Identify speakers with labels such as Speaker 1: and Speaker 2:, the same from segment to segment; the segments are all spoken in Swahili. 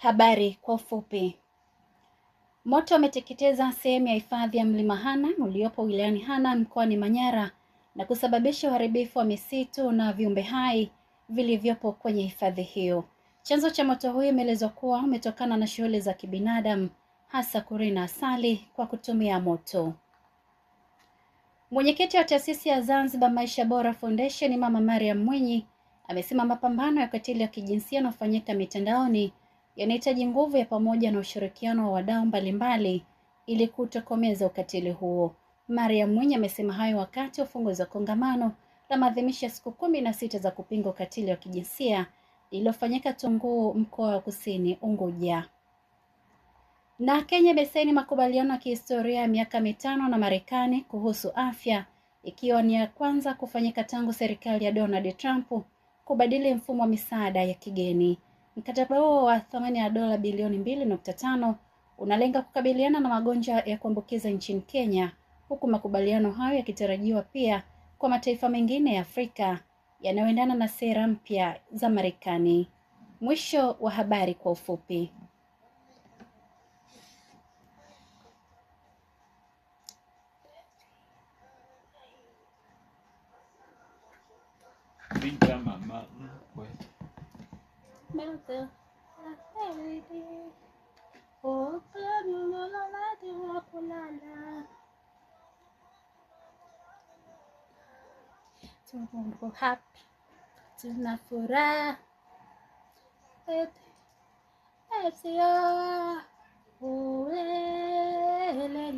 Speaker 1: Habari kwa ufupi. Moto umeteketeza sehemu ya hifadhi ya Mlima Hanang uliopo wilayani Hanang mkoani Manyara na kusababisha uharibifu wa misitu na viumbe hai vilivyopo kwenye hifadhi hiyo. Chanzo cha moto huo imeelezwa kuwa umetokana na shughuli za kibinadamu, hasa kurina asali kwa kutumia moto. Mwenyekiti wa taasisi ya Zanzibar Maisha Bora Foundation, Mama Mariam Mwinyi, amesema mapambano ya ukatili wa kijinsia yanayofanyika mitandaoni yanahitaji nguvu ya pamoja na ushirikiano wa wadau mbalimbali ili kutokomeza ukatili huo. Mariam Mwinyi amesema hayo wakati wa ufunguzi wa kongamano la maadhimisho ya siku 16 za kupinga ukatili wa kijinsia lililofanyika Tunguu, mkoa wa Kusini Unguja. Na Kenya imesaini makubaliano ya kihistoria ya miaka 5 na Marekani kuhusu afya, ikiwa ni ya kwanza kufanyika tangu serikali ya Donald Trump kubadili mfumo wa misaada ya kigeni. Mkataba huo wa thamani ya dola bilioni 2.5 unalenga kukabiliana na magonjwa ya kuambukiza nchini Kenya, huku makubaliano hayo yakitarajiwa pia kwa mataifa mengine ya Afrika yanayoendana na sera mpya za Marekani. Mwisho wa habari kwa ufupi.
Speaker 2: Mama mkwe.
Speaker 1: Tuko happy, tuna furaha,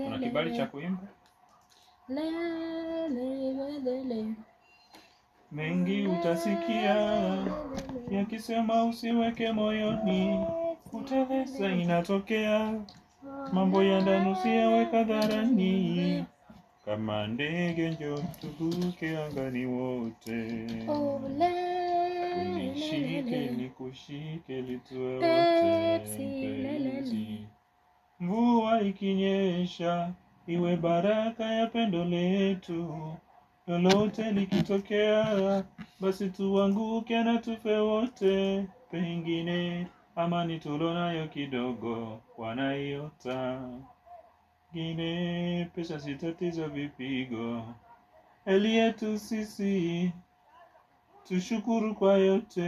Speaker 2: Una kibali cha kuimba? Mengi utasikia yakisema usiweke moyoni, kuteleza inatokea, mambo ya ndani usiyaweka hadharani. Kama ndege njoo turuke angani wote, unishike nikushike litue wote mpenzi. Mvua ikinyesha iwe baraka ya pendo letu, lolote likitokea basi tuanguke na tufe wote. Pengine amani tulonayo kidogo wanaiota, gine pesa si tatizo, vipigo heli yetu sisi tushukuru kwa yote.